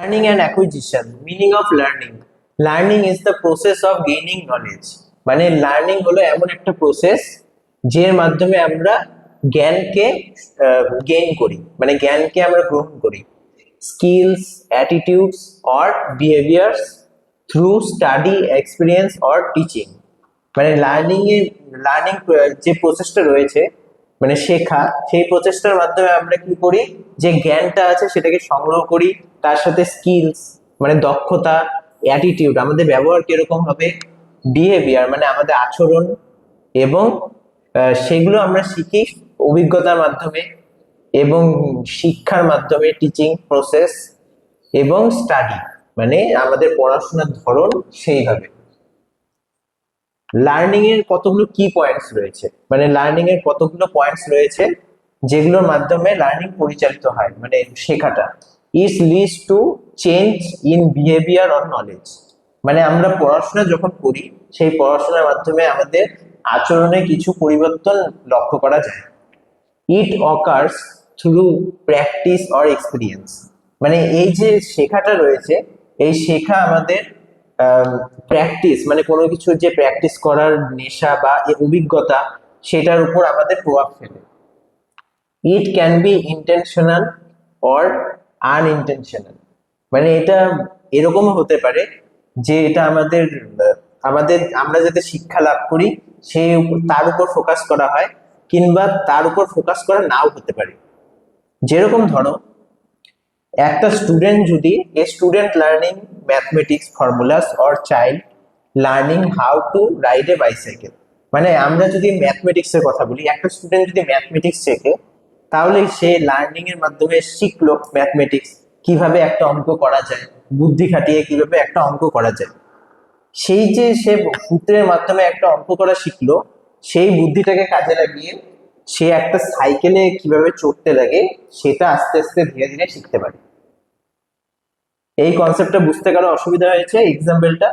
Learning and acquisition, meaning of learning. Learning is the process of gaining knowledge. মানে learning হলো এমন একটা process যের মাধ্যমে আমরা জ্ঞানকে গেইন করি, মানে জ্ঞানকে আমরা গ্রহণ করি। Skills, attitudes or behaviours through study, experience or teaching. মানে লার্নিং যে প্রসেসটা রয়েছে, মানে শেখা, সেই প্রচেষ্টার মাধ্যমে আমরা কি করি, যে জ্ঞানটা আছে সেটাকে সংগ্রহ করি, তার সাথে স্কিলস মানে দক্ষতা, অ্যাটিটিউড আমাদের ব্যবহার কিরকম হবে, বিহেভিয়ার মানে আমাদের আচরণ, এবং সেগুলো আমরা শিখি অভিজ্ঞতার মাধ্যমে এবং শিক্ষার মাধ্যমে, টিচিং প্রসেস, এবং স্টাডি মানে আমাদের পড়াশোনার ধরন সেইভাবে। লার্নিং এর কতগুলো কি পয়েন্টস রয়েছে, মানে লার্নিং এর কতগুলো পয়েন্টস রয়েছে যেগুলোর মাধ্যমে লার্নিং পরিচালিত হয়, মানে শেখাটা। It leads to change in behaviour or knowledge. মানে আমরা পড়াশোনা যখন করি, সেই পড়াশোনার মাধ্যমে আমাদের আচরণে কিছু পরিবর্তন লক্ষ্য করা যায়। ইট occurs through practice or experience. মানে এই যে শেখাটা রয়েছে, এই শেখা আমাদের প্র্যাকটিস মানে কোনো কিছু যে প্র্যাকটিস করার নেশা বা অভিজ্ঞতা, সেটার উপর আমাদের প্রভাব ফেলে। It can be intentional or unintentional. মানে এটা এরকমও হতে পারে যে এটা আমাদের আমরা যাতে শিক্ষা লাভ করি সেই তার উপর ফোকাস করা হয়, কিংবা তার উপর ফোকাস করা নাও হতে পারে। যেরকম ধরো, একটা স্টুডেন্ট যদি student learning mathematics formulas or child learning how to ride A bicycle. মানে আমরা যদি ম্যাথমেটিক্স এর কথা বলি, একটা স্টুডেন্ট যদি ম্যাথমেটিক্স শেখে, তাহলে সে লার্নিং এর মাধ্যমে শিখলো ম্যাথমেটিক্স কিভাবে একটা অঙ্ক করা যায়, বুদ্ধি খাটিয়ে কিভাবে একটা অঙ্ক করা যায়। সেই যে সে সূত্রের মাধ্যমে একটা অঙ্ক করা শিখলো, সেই বুদ্ধিটাকে কাজে লাগিয়ে সে একটা সাইকেলে কিভাবে চড়তে লাগে সেটা আস্তে আস্তে ধীরে ধীরে শিখতে পারে। এই কনসেপ্টটা বুঝতে কারো অসুবিধা হয়েছে? এক্সাম্পলটা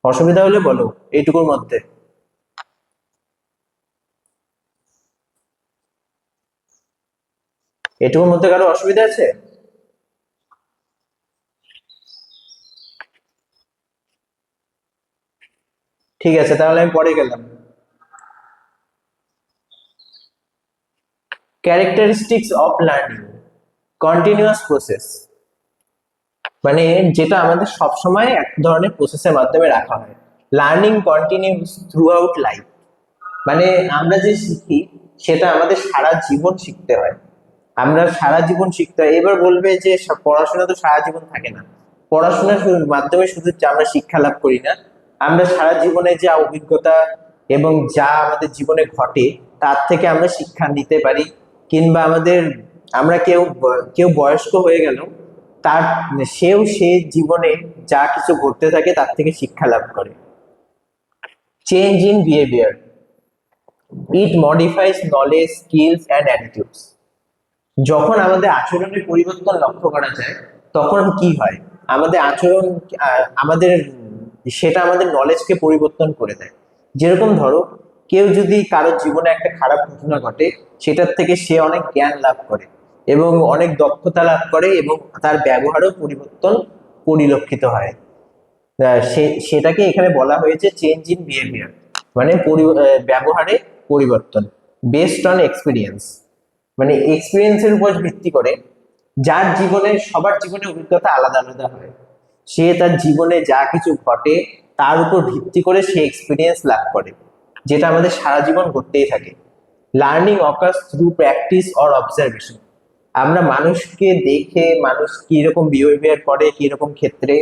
অসুবিধা হলে বলো এইটুকুর মধ্যে। এটুকুর মধ্যে কারো অসুবিধা আছে? ঠিক আছে, তাহলে আমি পরে গেলাম। Characteristics of learning, continuous process. মানে যেটা আমাদের সবসময় এক ধরনের প্রসেসের মাধ্যমে রাখা হয়। Learning continuous through out life. মানে আমরা যে শিখি সেটা আমাদের সারা জীবন শিখতে হয়, আমরা সারা জীবন শিখতে হয়। এবার বলবে যে পড়াশোনা তো সারা জীবন থাকে না। পড়াশোনার মাধ্যমে শুধু আমরা শিক্ষা লাভ করি না, আমরা সারা জীবনে যা অভিজ্ঞতা এবং যা আমাদের জীবনে ঘটে তার থেকে আমরা শিক্ষা নিতে পারি। কিংবা আমরা কেউ কেউ বয়স্ক হয়ে গেল, তার সে জীবনে যা কিছু ঘটতে থাকে তার থেকে শিক্ষা লাভ করে। Change in behaviour, it modifies knowledge, skills and attitudes. যখন আমাদের আচরণের পরিবর্তন লক্ষ্য করা যায়, তখন কি হয়, আমাদের আচরণ সেটা আমাদের নলেজকে পরিবর্তন করে দেয়। যেরকম ধরো, কেউ যদি কারোর জীবনে একটা খারাপ ঘটনা ঘটে, সেটার থেকে সে অনেক জ্ঞান লাভ করে এবং অনেক দক্ষতা লাভ করে এবং তার ব্যবহারও পরিবর্তন পরিলক্ষিত হয়। সেটাকে এখানে বলা হয়েছে চেঞ্জ ইন বিহেভিয়ার, মানে ব্যবহারে পরিবর্তন। বেসড অন এক্সপিরিয়েন্স, মানে এক্সপিরিয়েন্সের উপর ভিত্তি করে। সবার জীবনে অভিজ্ঞতা আলাদা আলাদা হয়, সে তার জীবনে যা কিছু ঘটে তার উপর ভিত্তি করে সে এক্সপিরিয়েন্স লাভ করে, যেটা আমাদের সারা জীবন ঘটতেই থাকে। Learning occurs through practice or observation. আমরা মানুষকে দেখে, মানুষ কিরকম বিহেভিয়ার করে, কিরকম ক্ষেত্রে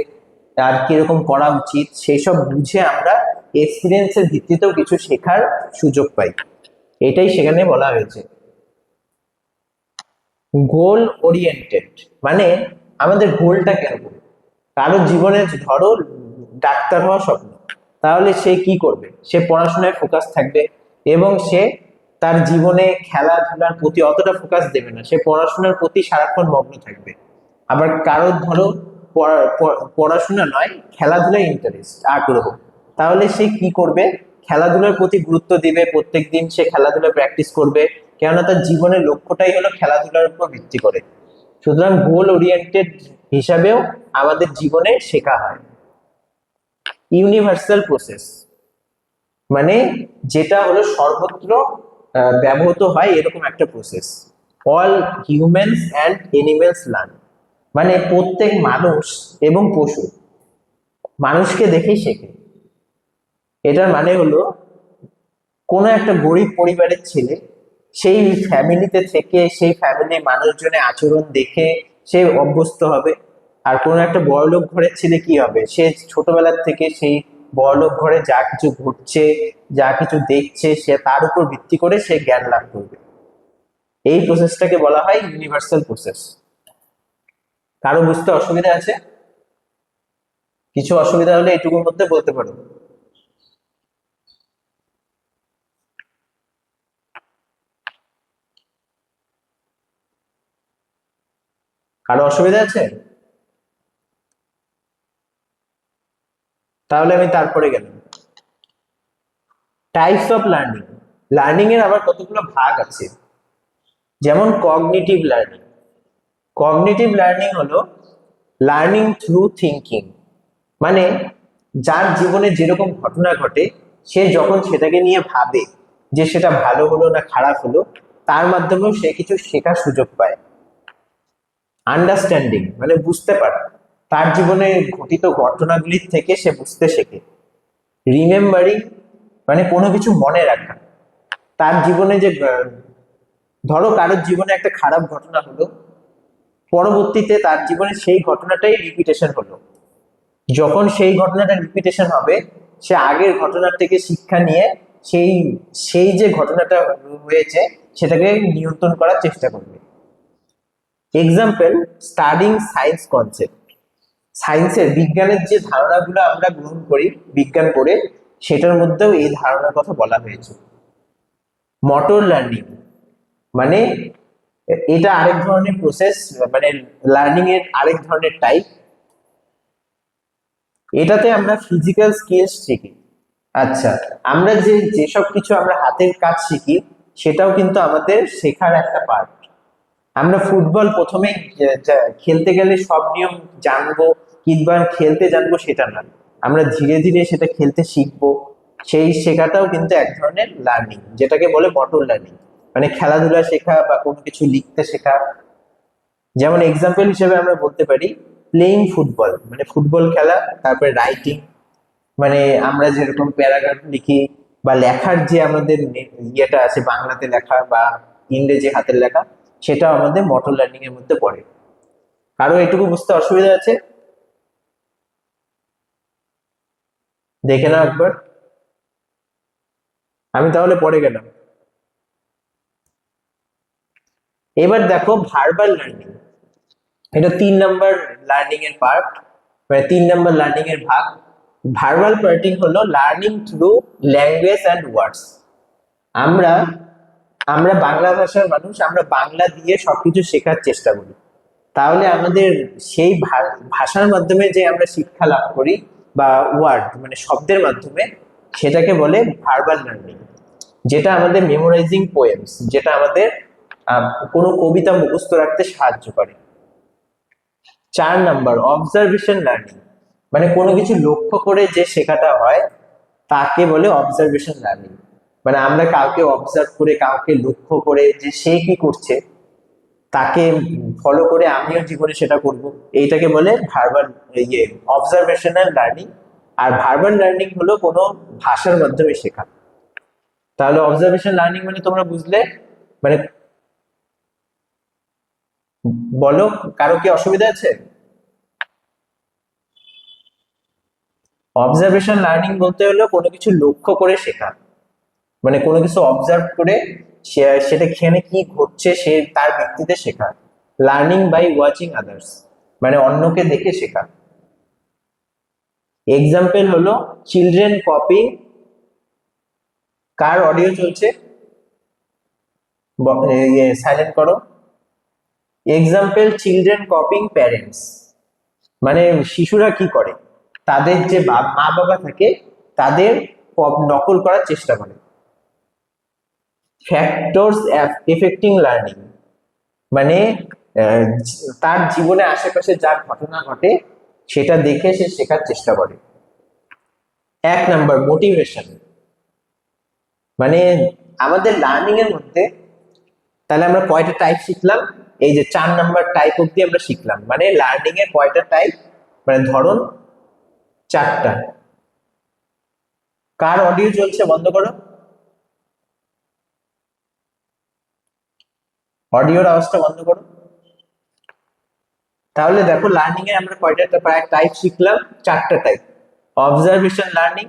আর কিরকম করা উচিত, সেই সব বুঝে আমরা এক্সপিরিয়েন্সের ভিত্তিতেও কিছু শেখার সুযোগ পাই। এটাই সেখানে বলা হয়েছে। গোল ওরিয়েন্টেড, মানে আমাদের গোলটা কিরকম। কারো জীবনে ধরো ডাক্তার হওয়া স্বপ্ন, তাহলে সে কি করবে, সে পড়াশোনায় ফোকাস থাকবে এবং সে তার জীবনে খেলাধুলার প্রতি অতটা ফোকাস দেবে না, সে পড়াশোনার প্রতি সারাক্ষণ মগ্ন থাকবে। আবার কারো ধরো পড়াশোনা নয়, খেলাধুলায় ইন্টারেস্ট, আগ্রহ, তাহলে সে কি করবে, খেলাধুলার প্রতি গুরুত্ব দিবে, প্রত্যেকদিন সে খেলাধুলা প্র্যাকটিস করবে, কেননা তার জীবনের লক্ষ্যটাই হলো খেলাধুলার উপর ভিত্তি করে। সুতরাং গোল ওরিয়েন্টেড হিসাবেও আমাদের জীবনে শেখা হয়। ইউনিভার্সাল প্রসেস মানে যেটা হলো সর্বত্র ব্যবহৃত হয় এরকম একটা process. All humans and animals learn মানে প্রত্যেক মানুষ এবং পশু মানুষকে দেখেই শেখে। এটার মানে হলো কোনো একটা গরিব পরিবারের ছেলে সেই ফ্যামিলিতে থেকে সেই ফ্যামিলির মানুষজনের আচরণ দেখে সে অভ্যস্ত হবে। আর কোনো একটা বড়লোক ঘরের ছেলে কি হবে, সে ছোটবেলার থেকে সেই বড়লোক ঘরে যা কিছু ঘটছে যা কিছু দেখছে সে তার উপর ভিত্তি করে সে জ্ঞান লাভ করবে। এই প্রসেসটাকে বলা হয় ইউনিভার্সাল প্রসেস। কারো বুঝতে অসুবিধা আছে? কিছু অসুবিধা হলে এটুকুর মধ্যে বলতে পারো। কারো অসুবিধা আছে? তাহলে আমি তারপরে গেলাম। Types of learning. লার্নিং এর আবার কতগুলো ভাগ আছে। যেমন কগনিটিভ লার্নিং। কগনিটিভ লার্নিং হলো লার্নিং থ্রু থিঙ্কিং মানে যার জীবনে যেরকম ঘটনা ঘটে সে যখন সেটাকে নিয়ে ভাবে যে সেটা ভালো হলো না খারাপ হলো, তার মাধ্যমেও সে কিছু শেখার সুযোগ পায়। আন্ডারস্ট্যান্ডিং মানে বুঝতে পারে, তার জীবনে ঘটিত ঘটনাগুলির থেকে সে বুঝতে শেখে। রিমেম্বারিং মানে কোনো কিছু মনে রাখা, তার জীবনে যে ধরো কারোর জীবনে একটা খারাপ ঘটনা হলো, পরবর্তীতে তার জীবনে সেই ঘটনাটাই রিপিটেশন হলো, যখন সেই ঘটনাটা রিপিটেশন হবে সে আগের ঘটনার থেকে শিক্ষা নিয়ে সেই সেই যে ঘটনাটা হয়েছে সেটাকে নিয়ন্ত্রণ করার চেষ্টা করবে। Example, studying science concept. সায়েন্সের বিজ্ঞানের যে ধারণাগুলো আমরা গ্রহণ করি বিজ্ঞান পড়ে, সেটার মধ্যেও এই ধারণার কথা বলা হয়েছে। মোটর লার্নিং মানে এটা আরেক ধরনের প্রসেস, মানে লার্নিং এর আরেক ধরনের টাইপ। এটাতে আমরা ফিজিক্যাল স্কিলস শিখি। আচ্ছা, আমরা যেসব কিছু আমরা হাতের কাজ শিখি সেটাও কিন্তু আমাদের শেখার একটা পার্ট। আমরা ফুটবল প্রথমে খেলতে গেলে সব নিয়ম জানবো কিংবা খেলতে জানবো সেটা না, আমরা ধীরে ধীরে সেটা খেলতে শিখবো। সেই শেখাটাও কিন্তু এক ধরনের লার্নিং, যেটাকে বলে মোটর লার্নিং মানে খেলাধুলা শেখা বা কোনো কিছু লিখতে শেখা। যেমন এক্সাম্পল হিসেবে আমরা বলতে পারি প্লেইং ফুটবল মানে ফুটবল খেলা, তারপরে রাইটিং মানে আমরা যেরকম প্যারাগ্রাফ লিখি বা লেখার যে আমাদের ইয়েটা আছে বাংলাতে লেখা বা ইংরেজি হাতের লেখা, সেটাও আমাদের মোটর লার্নিং এর মধ্যে পড়ে। কারো এটুকু বুঝতে অসুবিধা আছে? দেখে নাও একবার। আমি তাহলে পড়ে গেলাম। এবার দেখো ভার্বাল লার্নিং। এটা 3 নম্বর লার্নিং এর পার্ট, মানে 3 নম্বর লার্নিং এর ভাগ। ভার্বাল পার্টিং হলো লার্নিং থ্রু ল্যাঙ্গুয়েজ অ্যান্ড ওয়ার্ডস। আমরা আমরা বাংলা ভাষার মানুষ, আমরা বাংলা দিয়ে সবকিছু শেখার চেষ্টা করি। তাহলে আমাদের সেই ভাষার মাধ্যমে যে আমরা শিক্ষা লাভ করি বা ওয়ার্ড মানে শব্দের মাধ্যমে, সেটাকে বলে ভার্বাল লার্নিং। যেটা আমাদের মেমোরাইজিং পোয়েমস, যেটা আমাদের কোনো কবিতা মুখস্থ রাখতে সাহায্য করে। 4 নম্বর অবজারভেশন লার্নিং মানে কোনো কিছু লক্ষ্য করে যে শেখাটা হয় তাকে বলে অবজারভেশন লার্নিং। মানে আমরা কাউকে অবজার্ভ করে কাউকে লক্ষ্য করে যে সে কি করছে তাকে ফলো করে আমিও জীবনে সেটা করব, এইটাকে বলে ভার্বাল অবজারভেশনাল লার্নিং। আর ভার্বাল লার্নিং হলো কোনো ভাষার মাধ্যমে শেখা। তাহলে অবজারভেশন লার্নিং মানে তোমরা বুঝলে, মানে বলো কারো কি অসুবিধা আছে? অবজারভেশন লার্নিং বলতে হলো কোনো কিছু লক্ষ্য করে শেখা, মানে কোনো কিছু অবজার্ভ করে সেটা সেখানে কি ঘটছে সে তার ভিত্তিতে শেখা। লার্নিং বাই ওয়াচিং আদার্স মানে অন্যকে দেখে শেখা। এক্সাম্পল হলো চিলড্রেন কপি। কার অডিও চলছে? সাইলেন্ট করো। এক্সাম্পল চিলড্রেন কপিং প্যারেন্টস মানে শিশুরা কি করে, তাদের যে মা বাবা থাকে তাদের নকল করার চেষ্টা করে। ফ্যাক্টরস এফেক্টিং লার্নিং মানে তার জীবনে আশেপাশে যা ঘটনা ঘটে সেটা দেখে সে শেখার চেষ্টা করে। 1 নাম্বার মোটিভেশন, মানে আমাদের লার্নিং এর মধ্যে তাহলে আমরা কয়টা টাইপ শিখলাম? এই যে 4 নাম্বার টাইপ অব্দি আমরা শিখলাম, মানে লার্নিং এর কয়টা টাইপ, মানে ধরন 4টা। কার অডিও চলছে? বন্ধ করো, অডিওর আওয়াজটা বন্ধ করো। তাহলে দেখো লার্নিং এ আমরা কয়টা প্রায় টাইপ শিখলাম? 4টা type. Observation learning,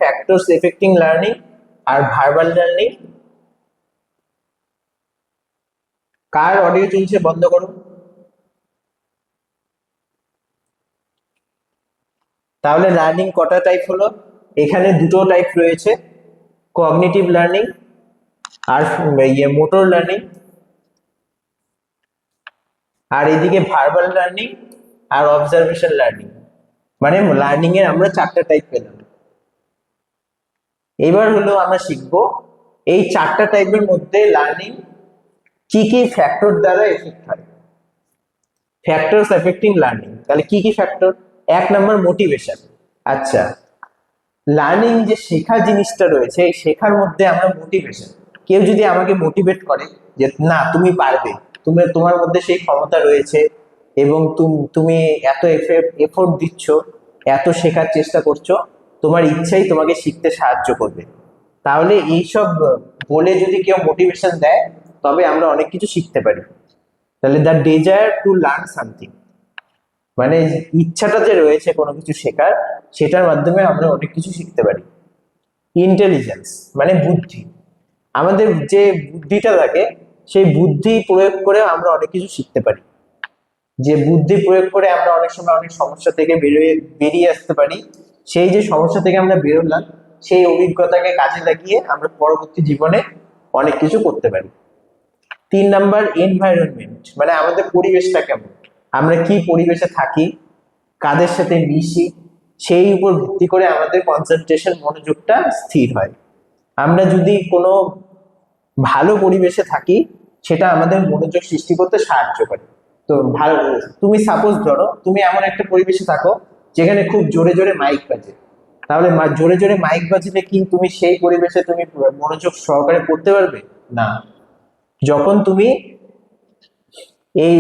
factors affecting learning, আর ভার্বাল লার্নিং। কার অডিও চলছে? বন্ধ করো। তাহলে লার্নিং কটা টাইপ হলো? এখানে দুটো টাইপ রয়েছে, কগনিটিভ লার্নিং আর মোটর লার্নিং, আর এদিকে ভার্বাল লার্নিং আর অবজারভেশন লার্নিং। মানে লার্নিং এর আমরা 4টা টাইপ পেলাম। এবার হলো আমরা শিখবো এই 4টা টাইপের মধ্যে লার্নিং কি কি ফ্যাক্টর দ্বারা এফেক্ট হয়। ফ্যাক্টরস এফেক্টিং লার্নিং, তাহলে কি কি ফ্যাক্টর? 1 number motivation. আচ্ছা, লার্নিং যে শেখা জিনিসটা রয়েছে, এই শেখার মধ্যে আমরা মোটিভেশন, কেউ যদি আমাকে মোটিভেট করে যে না তুমি পারবে, তোমার মধ্যে সেই ক্ষমতা রয়েছে এবং তুমি এত এফোর্ট দিচ্ছ, এত শেখার চেষ্টা করছো, তোমার ইচ্ছাই তোমাকে শিখতে সাহায্য করবে, তাহলে এইসব বলে যদি কেউ মোটিভেশন দেয় তবে আমরা অনেক কিছু শিখতে পারি। তাহলে the desire to learn something, মানে ইচ্ছাটা যে রয়েছে কোনো কিছু শেখার, সেটার মাধ্যমে আমরা অনেক কিছু শিখতে পারি। ইন্টেলিজেন্স মানে বুদ্ধি, আমাদের যে বুদ্ধিটা থাকে সেই বুদ্ধি প্রয়োগ করে আমরা অনেক কিছু শিখতে পারি। যে বুদ্ধি প্রয়োগ করে আমরা অনেক সময় অনেক সমস্যা থেকে বেরিয়ে আসতে পারি, সেই যে সমস্যা থেকে আমরা বেরোলাম সেই অভিজ্ঞতাকে কাজে লাগিয়ে আমরা পরবর্তী জীবনে অনেক কিছু করতে পারি। 3 নাম্বার এনভায়রনমেন্ট, মানে আমাদের পরিবেশটা কেমন, আমরা কি পরিবেশে থাকি, কাদের সাথে মিশি, সেই উপর ভিত্তি করে আমাদের কনসেন্ট্রেশন মনোযোগটা স্থির হয়। আমরা যদি কোনো ভালো পরিবেশে থাকি সেটা আমাদের মনোযোগ সৃষ্টি করতে সাহায্য করে। তো ভালো, তুমি সাপোজ ধরো তুমি এমন একটা পরিবেশে থাকো যেখানে খুব জোরে জোরে মাইক বাজে, তাহলে জোরে জোরে মাইক বাজলে কি তুমি সেই পরিবেশে তুমি মনোযোগ সহকারে পড়তে পারবে? না। যখন তুমি এই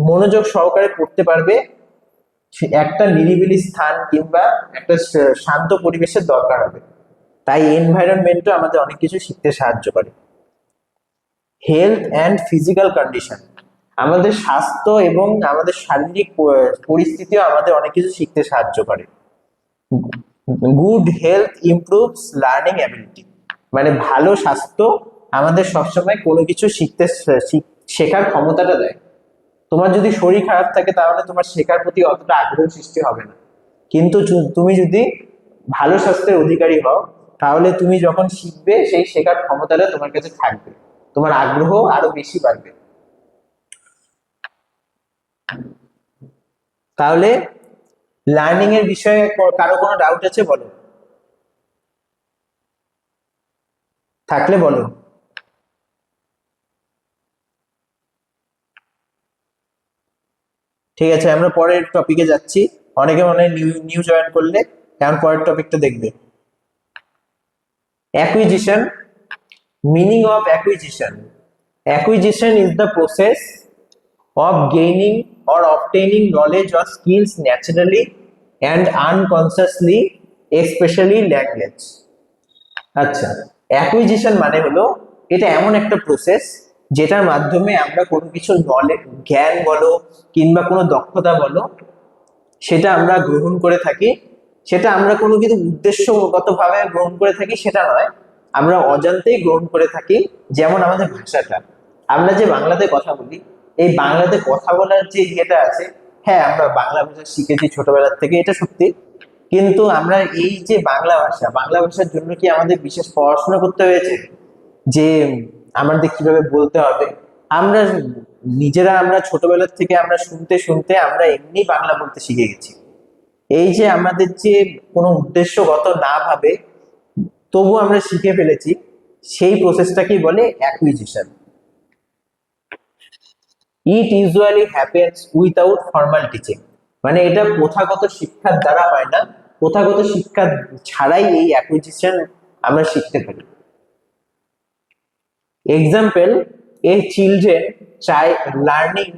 মনোযোগ সহকারে পড়তে পারবে, একটা নিরিবিলি স্থান কিংবা একটা শান্ত পরিবেশের দরকার হবে। তাই এনভায়রনমেন্টও আমাদের অনেক কিছু শিখতে সাহায্য করে। হেলথ অ্যান্ড ফিজিক্যাল কন্ডিশন, আমাদের স্বাস্থ্য এবং আমাদের শারীরিক পরিস্থিতিও আমাদের অনেক কিছু শিখতে সাহায্য করে। Good health improves learning ability, মানে ভালো স্বাস্থ্য আমাদের সবসময় কোনো কিছু শেখার ক্ষমতাটা দেয়। তোমার যদি শরীর খারাপ থাকে তাহলে তোমার শেখার প্রতি অতটা আগ্রহ সৃষ্টি হবে না, কিন্তু তুমি যদি ভালো স্বাস্থ্যের অধিকারী হও তাহলে তুমি যখন শিখবে সেই শেখার ক্ষমতাটা তোমার কাছে থাকবে, তোমার আগ্রহ আরো বেশি বাড়বে। তাহলে লার্নিং এর বিষয়ে কারো কোনো ডাউট আছে? বলো, থাকলে বলো। ঠিক আছে, আমরা পরের টপিকে যাচ্ছি। অনেকে মনে হয় নিউ নিউ জয়েন করলে, এখন পরের টপিকটা দেখবে। Acquisition, meaning of acquisition is the process of gaining or obtaining knowledge or skills naturally and unconsciously, especially language। আচ্ছা, অ্যাকুইজিশন মানে হলো এটা এমন একটা প্রসেস যেটার মাধ্যমে আমরা কোনো কিছু নলেজ, জ্ঞান বলো কিংবা কোনো দক্ষতা বলো, সেটা আমরা গ্রহণ করে থাকি। সেটা আমরা কোনো কিছু উদ্দেশ্যগত ভাবে গ্রহণ করে থাকি সেটা নয়, আমরা অজান্তেই গ্রহণ করে থাকি। যেমন আমাদের ভাষাটা, আমরা যে বাংলাতে কথা বলি, এই বাংলাতে কথা বলার যে ইয়েটা আছে, হ্যাঁ আমরা বাংলা ভাষা শিখেছি ছোটবেলার থেকে, এটা সত্যি, কিন্তু আমরা এই যে বাংলা ভাষার জন্য কি আমাদের বিশেষ পড়াশোনা করতে হয়েছে যে আমাদের কিভাবে বলতে হবে? আমরা নিজেরা আমরা ছোটবেলার থেকে আমরা শুনতে শুনতে আমরা এমনি বাংলা বলতে শিখে গেছি। এই যে আমাদের যে কোনো উদ্দেশ্যগত না ভাবে তবু আমরা শিখে ফেলেছি, সেই প্রসেসটাকেই বলে acquisition. It usually happens without formal teaching, মানে এটা প্রথাগত শিক্ষার দ্বারা হয় না, প্রথাগত শিক্ষা ছাড়াই এই অ্যাকুইজিশন আমরা শিখতে পারি। Example, A children try learning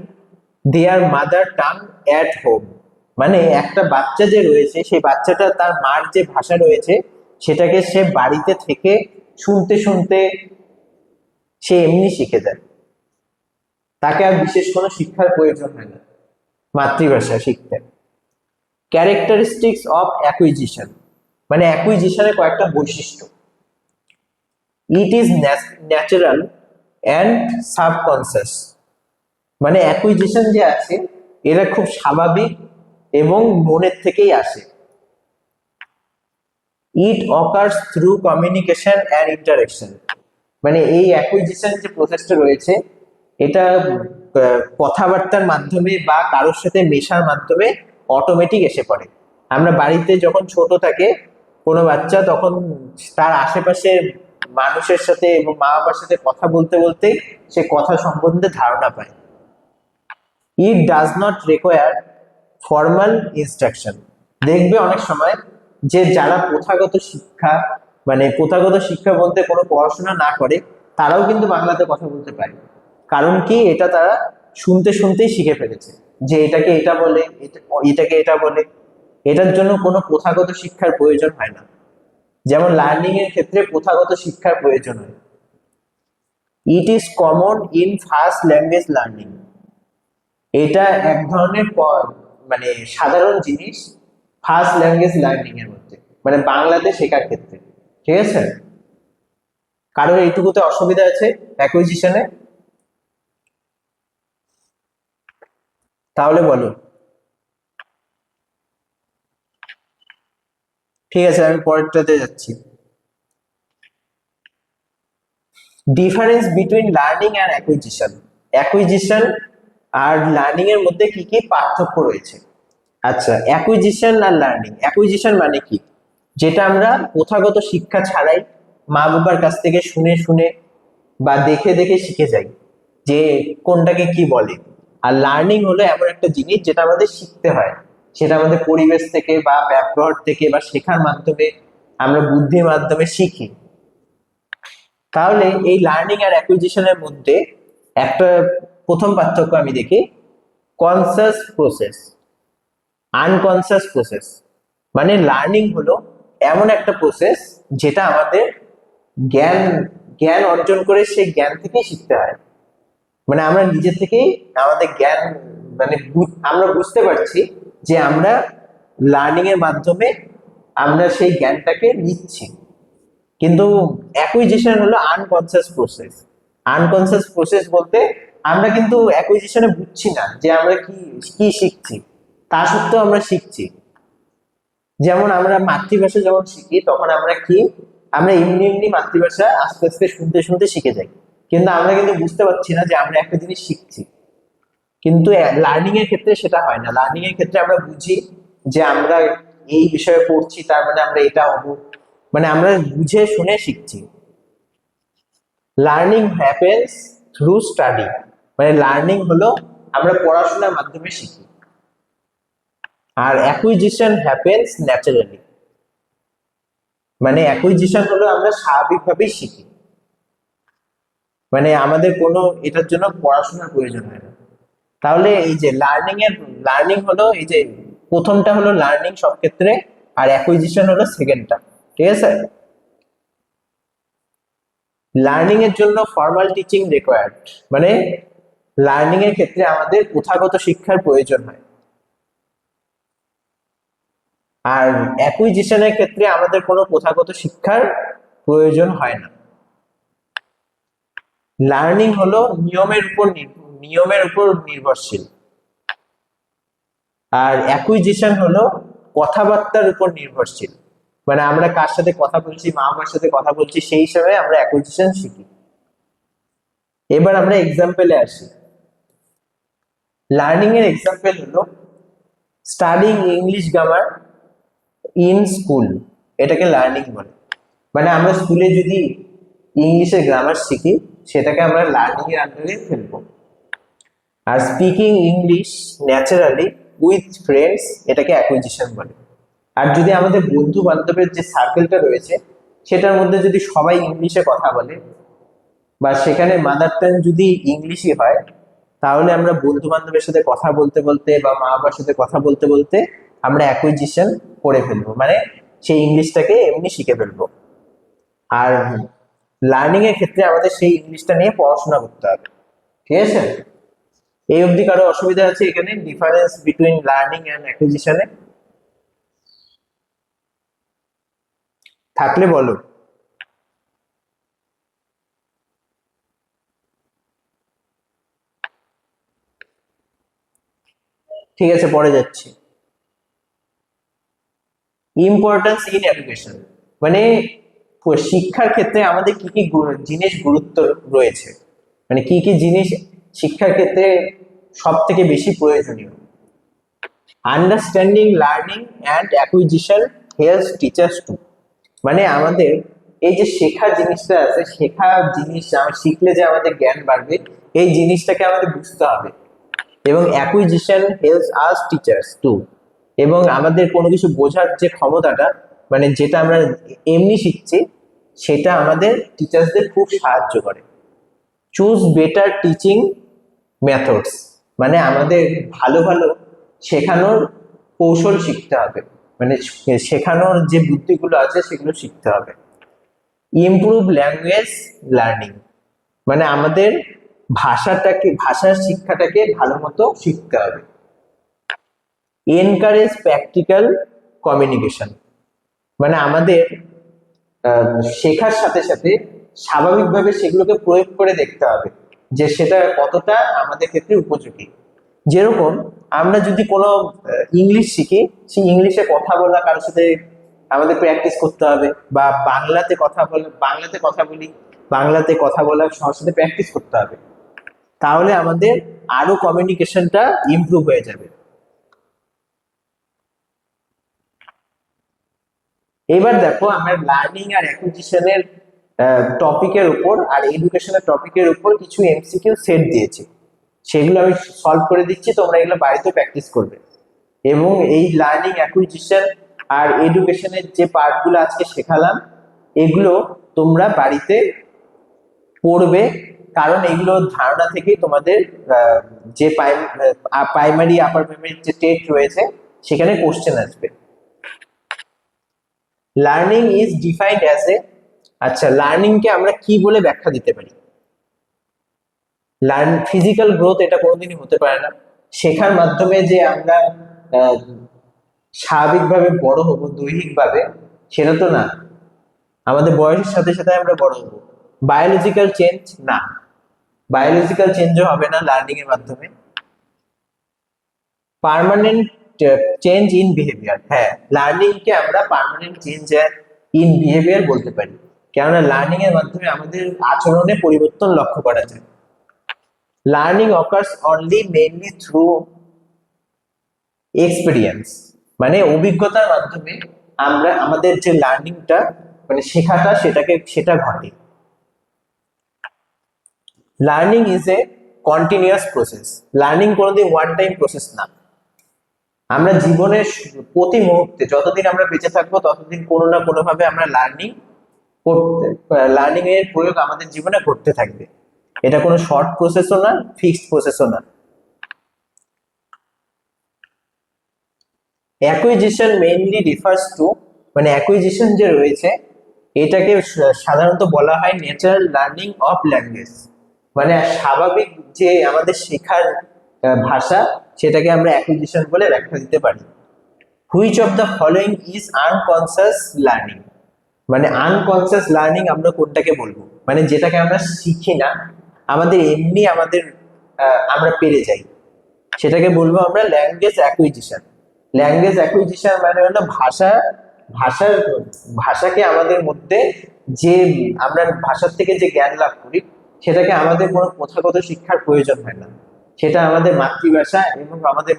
there mother tongue at home, মানে একটা বাচ্চা যে রয়েছে সেই বাচ্চাটা তার মার যে ভাষা রয়েছে সেটাকে সে বাড়িতে থেকে শুনতে শুনতে সে এমনি শিখে যায়, তাকে আর বিশেষ কোনো শিক্ষার প্রয়োজন হয় না মাতৃভাষা শিখতে। ক্যারেক্টারিস্টিক্স অফ অ্যাকুইজিশন, মানে অ্যাকুইজিশনের কয়েকটা বৈশিষ্ট্য। It is natural and subconscious, মানে অ্যাকুইজিশন যে আছে এটা খুব স্বাভাবিক এবং মনের থেকেই আসে। ইট occurs through communication and interaction, মানে এই অ্যাকুইজিশন যে প্রসেসটা রয়েছে এটা কথাবার্তার মাধ্যমে বা কারোর সাথে মেশার মাধ্যমে অটোমেটিক এসে পড়ে। আমরা বাড়িতে যখন ছোট থাকে কোনো বাচ্চা, তখন তার আশেপাশে মানুষের সাথে এবং মা বাবার সাথে কথা বলতে বলতে সে কথা সম্বন্ধে ধারণা পায়। It does not require formal instruction, দেখবে অনেক সময় যে যারা প্রথাগত শিক্ষা, মানে প্রথাগত শিক্ষা বলতে কোনো পড়াশোনা না করে তারাও কিন্তু বাংলাতে কথা বলতে পারে, কারণ কি এটা তারা শুনতে শুনতেই শিখে ফেলেছে যে এটাকে এটা বলে, এটাকে এটা বলে, এটার জন্য কোনো প্রথাগত শিক্ষার প্রয়োজন হয় না। যেমন লার্নিং এর ক্ষেত্রে প্রথাগত শিক্ষার প্রয়োজন হয়। It is common in first language learning, এটা এক ধরনের মানে সাধারণ জিনিস ফার্স্ট ল্যাঙ্গুয়েজ লার্নিং এর মধ্যে, মানে বাংলাতে শেখার ক্ষেত্রে। ঠিক আছে, কারোর এইটুকুতে অসুবিধা আছে অ্যাকুইজিশনে? তাহলে বলো। ঠিক আছে, আমি পরেরটাতে যাচ্ছি। Difference between learning and acquisition, acquisition are learning এর মধ্যে কি কি পার্থক্য রয়েছে? আচ্ছা, অ্যাকুইজিশন আর লার্নিং, অ্যাকুইজিশন মানে কি, যেটা আমরা প্রথাগত শিক্ষা ছাড়াই মা বাবার কাছ থেকে শুনে শুনে বা দেখে দেখে শিখে যাই যে কোনটাকে কি বলে। আর লার্নিং হলো এমন একটা জিনিস যেটা আমাদের শিখতে হয়, সেটা আমাদের পরিবেশ থেকে বা ব্যবহার থেকে বা শেখার মাধ্যমে আমরা বুদ্ধির মাধ্যমে শিখি। তাহলে এই লার্নিং আর অ্যাকুইজিশনের মধ্যে একটা প্রথম পার্থক্য আমি দেখি, কনসাস প্রসেস, আনকনসাস প্রসেস। মানে লার্নিং হলো এমন একটা প্রসেস যেটা আমাদের জ্ঞান জ্ঞান অর্জন করে সেই জ্ঞান থেকেই শিখতে হয়, মানে আমরা নিজে থেকেই আমাদের জ্ঞান, মানে আমরা বুঝতে পারছি যে আমরা লার্নিং এর মাধ্যমে আমরা সেই জ্ঞানটাকে নিচ্ছি। কিন্তু অ্যাকুইজিশন হলো আনকনসিয়াস প্রসেস। আনকনসিয়াস প্রসেস বলতে আমরা কিন্তু অ্যাকুইজিশনে বুঝছি না যে আমরা কি কি শিখছি, তা সত্ত্বেও আমরা শিখছি। যেমন আমরা মাতৃভাষা যখন শিখি তখন আমরা কি, আমরা এমনি এমনি মাতৃভাষা আস্তে আস্তে শুনতে শুনতে শিখে যাই, কিন্তু আমরা কিন্তু বুঝতে পারছি না যে আমরা একটা জিনিস শিখছি। কিন্তু লার্নিং এর ক্ষেত্রে সেটা হয় না, লার্নিং এর ক্ষেত্রে আমরা বুঝি যে আমরা এই বিষয়ে পড়ছি, তার মানে আমরা এটা হবো, মানে আমরা বুঝে শুনে শিখছি। লার্নিং হ্যাপেন্স থ্রু স্টাডি, মানে লার্নিং হলো আমরা পড়াশোনার মাধ্যমে শিখি। আর অ্যাকুইজিশন হ্যাপেন্স ন্যাচারালি, মানে অ্যাকুইজিশন হলো আমরা স্বাভাবিকভাবেই শিখি, মানে আমাদের কোনো এটার জন্য পড়াশোনার প্রয়োজন হয় না। তাহলে এই যে লার্নিং হলো এই যে প্রথমটা হলো লার্নিং সব ক্ষেত্রে, আর অ্যাকুইজিশন হলো সেকেন্ডটা। ঠিক আছে, লার্নিং এর জন্য ফর্মাল টিচিং রিকোয়ার্ড, মানে লার্নিং এর ক্ষেত্রে আমাদের প্রথাগত শিক্ষার প্রয়োজন হয়। আর অ্যাকুইজিশনের ক্ষেত্রে আমাদের কোনো প্রথাগত শিক্ষার প্রয়োজন হয় না। লার্নিং হলো নিয়মের উপর নির্ভরশীল, আর অ্যাকুইজিশন হলো কথাবার্তার উপর নির্ভরশীল, মানে আমরা কার সাথে কথা বলছি, মা বাবার সাথে কথা বলছি, সেই হিসাবে আমরা অ্যাকুইজিশন শিখি। এবার আমরা এক্সাম্পলে আসি। লার্নিং এর এক্সাম্পল হলো studying English grammar in school, এটাকে লার্নিং বলে। মানে আমরা স্কুলে যদি ইংলিশের গ্রামার শিখি সেটাকে আমরা লার্নিং এর আন্ডারে ফেলবো। আর speaking English naturally with friends এটাকে অ্যাকুইজিশন বলে। আর যদি আমাদের বন্ধু বান্ধবের যে সার্কেলটা রয়েছে সেটার মধ্যে যদি সবাই ইংলিশে কথা বলে বা সেখানে মাদার টাং যদি ইংলিশই হয়, তাহলে আমরা বন্ধু বান্ধবের সাথে কথা বলতে বলতে বা মা বাবার সাথে কথা বলতে বলতে আমরা অ্যাকুইজিশন করে ফেলবো, মানে সেই ইংলিশটাকে এমনি শিখে ফেলবো। আর লার্নিং এর ক্ষেত্রে আমাদের সেই ইংলিশটা নিয়ে পড়াশোনা করতে হবে। ঠিক আছে? এই অবধি কারো অসুবিধা আছে এখানে ডিফারেন্স বিটুইন লার্নিং এন্ড অ্যাকুইজিশনে? থাকলে বলো। ঠিক আছে, পরে যাচ্ছি। ইম্পর্টেন্স ইন এডুকেশন, মানে শিক্ষার ক্ষেত্রে আমাদের কি কি জিনিস গুরুত্ব রয়েছে, মানে কি কি জিনিস শিক্ষার ক্ষেত্রে সব থেকে বেশি প্রয়োজনীয়। Understanding learning and acquisition helps teachers to, মানে আমাদের এই যে শেখার জিনিসটা আছে, শেখা জিনিস শিখলে যে আমাদের জ্ঞান বাড়বে, এই জিনিসটাকে আমাদের বুঝতে হবে। এবং acquisition helps us teachers to, এবং আমাদের কোনো কিছু বোঝার যে ক্ষমতাটা, মানে যেটা আমরা এমনি শিখছি, সেটা আমাদের টিচার্সদের খুব সাহায্য করে। চুজ বেটার টিচিং মেথডস, মানে আমাদের ভালো ভালো শেখানোর কৌশল শিখতে হবে, মানে শেখানোর যে বুদ্ধিগুলো আছে সেগুলো শিখতে হবে। ইমপ্রুভ ল্যাঙ্গুয়েজ লার্নিং, মানে আমাদের ভাষার শিক্ষাটাকে ভালো মতো শিখতে হবে। এনকারেজ প্র্যাকটিক্যাল কমিউনিকেশন, মানে আমাদের শেখার সাথে সাথে স্বাভাবিকভাবে সেগুলোকে প্রয়োগ করে দেখতে হবে যে সেটা কতটা আমাদের ক্ষেত্রে উপযোগী। যেরকম আমরা যদি কোনো ইংলিশ শিখি, সেই ইংলিশে কথা বলা কারোর সাথে আমাদের প্র্যাকটিস করতে হবে, বা বাংলাতে কথা বলি, বাংলাতে কথা বলা সবার সাথে প্র্যাকটিস করতে হবে, তাহলে আমাদের আরো কমিউনিকেশনটা ইমপ্রুভ হয়ে যাবে। এবার দেখো আমরা লার্নিং আর অ্যাকুইজিশনের টপিকের উপর আর এডুকেশনের টপিকের উপর কিছু এমসিকিউ সেট দিয়েছি, সেগুলো আমি সলভ করে দিচ্ছি, তোমরা এগুলো বাড়িতে প্র্যাকটিস করবে। এবং এই লার্নিং অ্যাকুইজিশন আর এডুকেশনের যে পার্টগুলো আজকে শেখালাম, এগুলো তোমরা বাড়িতে পড়বে, কারণ এগুলো ধারণা থেকেই তোমাদের যে প্রাইমারি আপার প্রাইমারি যে টেট রয়েছে সেখানে কোশ্চেন আসবে। Learning is defined as a, আচ্ছা লার্নিংকে আমরা কি বলে ব্যাখ্যা দিতে পারি? ফিজিক্যাল গ্রোথ এটা কোনোদিনই হতে পারে না। শেখার মাধ্যমে যে আমরা স্বাভাবিকভাবে বড় হব দৈহিকভাবে, সেটা তো না। আমাদের বয়সের সাথে সাথে আমরা বড় হব। বায়োলজিক্যাল চেঞ্জ না, বায়োলজিক্যাল চেঞ্জও হবে না লার্নিং এর মাধ্যমে। পার্মানেন্ট চেঞ্জ ইন বিহেভিয়ার, হ্যাঁ লার্নিং কে আমরা পার্মানেন্ট চেঞ্জ ইন বিহেভিয়ার বলতে পারি, কেননা লার্নিং এর মাধ্যমে আমাদের আচরণে পরিবর্তন লক্ষ্য করা যায়। Learning occurs only mainly through experience, মানে অভিজ্ঞতার মাধ্যমে আমরা আমাদের যে লার্নিংটা মানে শেখাটা সেটা ঘটে। Learning is a continuous process, learning কোনোদিন ওয়ান টাইম প্রসেস না। আমরা জীবনের প্রতি মুহূর্তে যতদিন আমরা বেঁচে থাকবো ততদিন কোনো না কোনো ভাবে আমরা লার্নিং এর প্রয়োগ আমাদের জীবনে করতে থাকবে। এটা কোনো শর্ট প্রসেসও না, ফিক্সড প্রসেসও না। অ্যাকুইজিশন মেইনলি রিফার্স টু, মানে অ্যাকুইজিশন যে রয়েছে এটাকে সাধারণত বলা হয় ন্যাচারাল লার্নিং অফ ল্যাঙ্গুয়েজ, মানে স্বাভাবিক যে আমাদের শেখার ভাষা, সেটাকে আমরা অ্যাকুইজিশন বলে ব্যাখ্যা দিতে পারি। Which of the following is unconscious learning, মানে আনকনসিয়াস লার্নিং আমরা কোনটাকে বলবো, মানে যেটাকে আমরা শিখি না, আমাদের এমনি আমরা পেরে যাই, সেটাকে বলবো আমরা ল্যাঙ্গুয়েজ অ্যাকুইজিশন। ল্যাঙ্গুয়েজ অ্যাকুইজিশন মানে হলো ভাষার ভাষাকে আমাদের মধ্যে যে আমরা ভাষার থেকে যে জ্ঞান লাভ করি, সেটাকে আমাদের কোনো প্রথাগত শিক্ষার প্রয়োজন হয় না, সেটা আমাদের মাতৃভাষা এবং আমাদের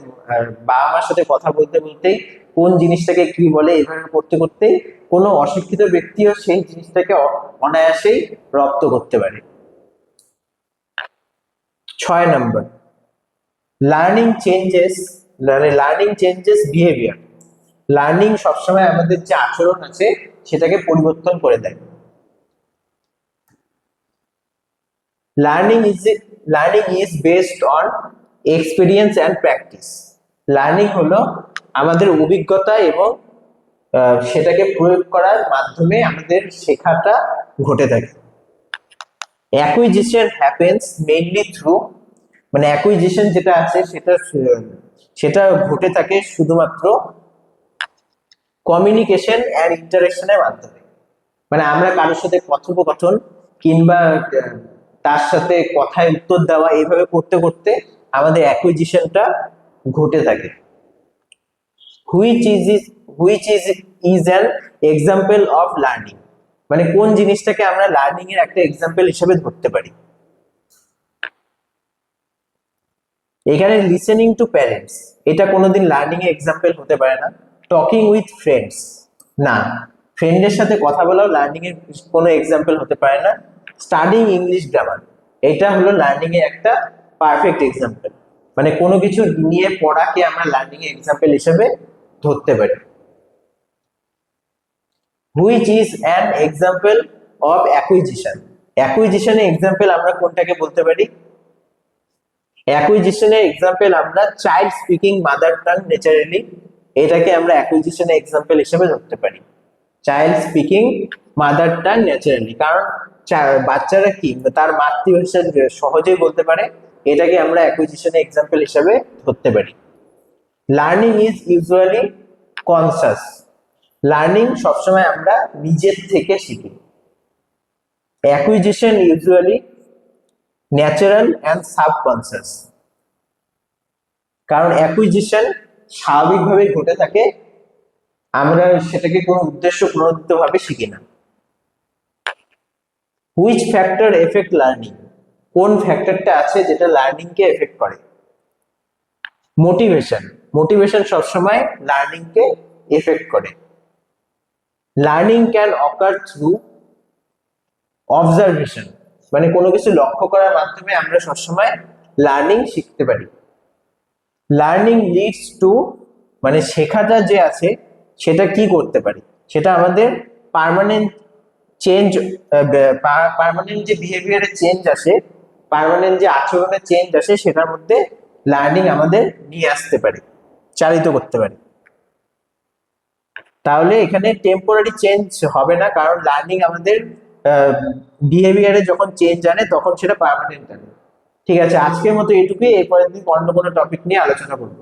বাবা মার সাথে কথা বলতে বলতেই কোন জিনিসটাকে কি বলে এভাবে করতে করতে কোনো অশিক্ষিত ব্যক্তিও সেই জিনিসটাকে অনায়াসেই রপ্ত করতে পারে। 6 নম্বর, লার্নিং চেঞ্জেস বিহেভিয়ার। লার্নিং সবসময় আমাদের যে আচরণ আছে সেটাকে পরিবর্তন করে দেয়। Learning is based on experience and practice. Learning হলো আমাদের অভিজ্ঞতা এবং সেটাকে প্রয়োগ করার মাধ্যমে আমাদের শেখাটা ঘটে থাকে। অ্যাকুইজিশন হ্যাপেন্স মেইনলি থ্রু, মানে অ্যাকুইজিশন যেটা আছে সেটা ঘটে থাকে শুধুমাত্র কমিউনিকেশন অ্যান্ড ইন্টারেকশনের মাধ্যমে। মানে আমরা কারোর সাথে কথোপকথন কিংবা তার সাথে কথায় উত্তর দেওয়া এইভাবে করতে করতে আমাদের অ্যাকুইজিশনটা ঘটে থাকে। Which is an example of learning, মানে কোন জিনিসটাকে আমরা লার্নিং এর একটা এক্সাম্পল হিসেবে ধরতে পারি। এখানে লিসেনিং টু প্যারেন্টস, এটা কোনোদিন লার্নিং এর এক্সাম্পল হতে পারে না। টকিং উইথ ফ্রেন্ডস, না, ফ্রেন্ডের সাথে কথা বলাও লার্নিং এর কোনো এক্সাম্পল হতে পারে না। স্টাডিং ইংলিশ গ্রামার, এটা হলো লার্নিং এর একটা পারফেক্ট এক্সাম্পল, মানে কোনো কিছু নিয়ে পড়াকে আমরা লার্নিং এর এক্সাম্পল হিসেবে ধরতে পারি। Which is an example of acquisition, অ্যাকুইজিশনের এক্সাম্পল আমরা কোনটাকে বলতে পারি? অ্যাকুইজিশনের এক্সাম্পল আমরা child speaking mother tongue naturally, এটাকে আমরা অ্যাকুইজিশনের এক্সাম্পল হিসেবে ধরতে পারি। Child speaking mother tongue naturally, কারণ বাচ্চারা কি তার মাতৃভাষা সহজেই বলতে পারে, এটাকে আমরা অ্যাকুইজিশনের এক্সাম্পল হিসেবে ধরতে পারি। Learning is usually conscious, learning সবসময় আমরা নিজের থেকে শিখি। Acquisition usually natural and subconscious, কারণ অ্যাকুইজিশন স্বাভাবিকভাবে ঘটে থাকে, আমরা সেটাকে কোনো উদ্দেশ্য প্রণোদিত ভাবে শিখি না। হুইচ ফ্যাক্টর এফেক্ট লার্নিং, কোন ফ্যাক্টরটা আছে যেটা লার্নিং কে এফেক্ট করে? মোটিভেশন, মোটিভেশন সবসময় লার্নিং কে এফেক্ট করে। Learning can ochre through observation, মানে কোনো কিছু লক্ষ্য করার মাধ্যমে আমরা সবসময় লার্নিং শিখতে পারি। লার্নিং লিডস টু, মানে শেখাটা যে আছে সেটা কি করতে পারি, সেটা আমাদের পার্মানেন্ট চেঞ্জ, পার্মানেন্ট যে বিহেভিয়ারের চেঞ্জ আসে, পার্মানেন্ট যে আচরণের চেঞ্জ আসে, সেটার মধ্যে লার্নিং আমাদের নিয়ে আসতে পারে, চালিত করতে পারে। তাহলে এখানে টেম্পোরারি চেঞ্জ হবে না, কারণ লার্নিং আমাদের বিহেভিয়ারে যখন চেঞ্জ আনে তখন সেটা পার্মানেন্ট আনে। ঠিক আছে, আজকের মতো এইটুকুই, এরপরের দিন অন্য কোনো টপিক নিয়ে আলোচনা করবো।